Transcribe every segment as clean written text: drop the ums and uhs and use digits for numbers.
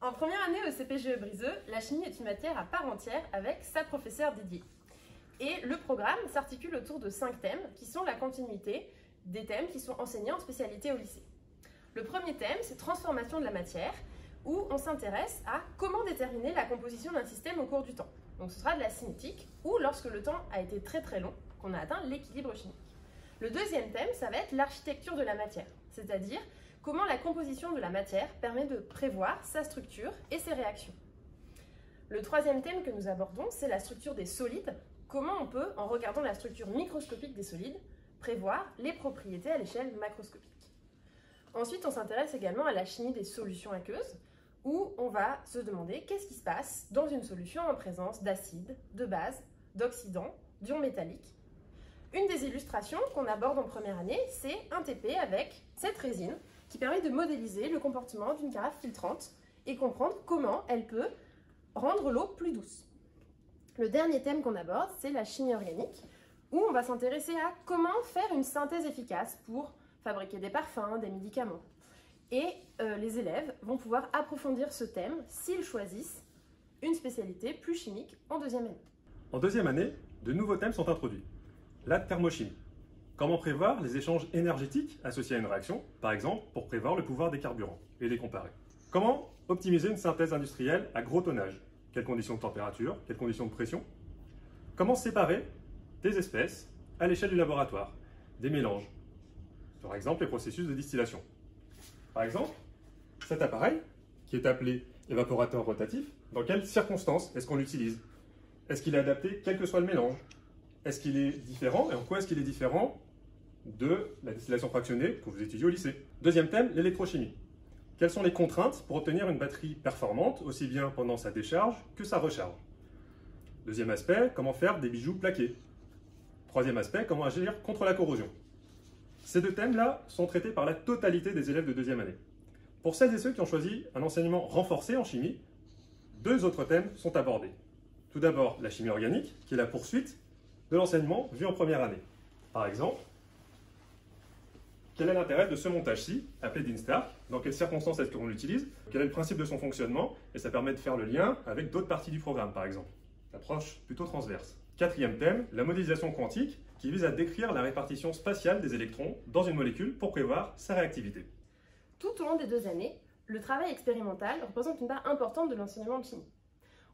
En première année au CPGE Briseux, la chimie est une matière à part entière avec sa professeure dédiée. Et le programme s'articule autour de 5 thèmes qui sont la continuité des thèmes qui sont enseignés en spécialité au lycée. Le premier thème, c'est transformation de la matière, où on s'intéresse à comment déterminer la composition d'un système au cours du temps. Donc ce sera de la cinétique, ou lorsque le temps a été très long, qu'on a atteint l'équilibre chimique. Le deuxième thème, ça va être l'architecture de la matière, c'est-à-dire comment la composition de la matière permet de prévoir sa structure et ses réactions. Le troisième thème que nous abordons, c'est la structure des solides. Comment on peut, en regardant la structure microscopique des solides, prévoir les propriétés à l'échelle macroscopique. Ensuite, on s'intéresse également à la chimie des solutions aqueuses, où on va se demander qu'est-ce qui se passe dans une solution en présence d'acides, de bases, d'oxydants, d'ions métalliques. Une des illustrations qu'on aborde en première année, c'est un TP avec cette résine qui permet de modéliser le comportement d'une carafe filtrante et comprendre comment elle peut rendre l'eau plus douce. Le dernier thème qu'on aborde, c'est la chimie organique, où on va s'intéresser à comment faire une synthèse efficace pour fabriquer des parfums, des médicaments. Et les élèves vont pouvoir approfondir ce thème s'ils choisissent une spécialité plus chimique en deuxième année. En deuxième année, de nouveaux thèmes sont introduits. La thermochimie. Comment prévoir les échanges énergétiques associés à une réaction, par exemple pour prévoir le pouvoir des carburants et les comparer. Comment optimiser une synthèse industrielle à gros tonnage? Quelles conditions de température? Quelles conditions de pression? Comment séparer des espèces à l'échelle du laboratoire, des mélanges? Par exemple, les processus de distillation. Par exemple, cet appareil, qui est appelé évaporateur rotatif, dans quelles circonstances est-ce qu'on l'utilise? Est-ce qu'il est adapté quel que soit le mélange? Est-ce qu'il est différent et en quoi est-ce qu'il est différent de la distillation fractionnée que vous étudiez au lycée? Deuxième thème, l'électrochimie. Quelles sont les contraintes pour obtenir une batterie performante, aussi bien pendant sa décharge que sa recharge? Deuxième aspect, comment faire des bijoux plaqués? Troisième aspect, comment agir contre la corrosion? Ces deux thèmes-là sont traités par la totalité des élèves de deuxième année. Pour celles et ceux qui ont choisi un enseignement renforcé en chimie, deux autres thèmes sont abordés. Tout d'abord, la chimie organique, qui est la poursuite de l'enseignement vu en première année. Par exemple, quel est l'intérêt de ce montage-ci, appelé d'Instar? Dans quelles circonstances est-ce qu'on l'utilise? Quel est le principe de son fonctionnement? Et ça permet de faire le lien avec d'autres parties du programme, par exemple. L'approche plutôt transverse. Quatrième thème, la modélisation quantique, qui vise à décrire la répartition spatiale des électrons dans une molécule pour prévoir sa réactivité. Tout au long des 2 années, le travail expérimental représente une part importante de l'enseignement de chimie.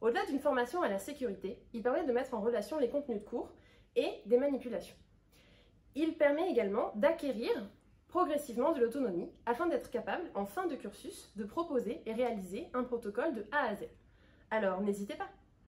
Au-delà d'une formation à la sécurité, il permet de mettre en relation les contenus de cours et des manipulations. Il permet également d'acquérir progressivement de l'autonomie afin d'être capable, en fin de cursus, de proposer et réaliser un protocole de A à Z. Alors n'hésitez pas!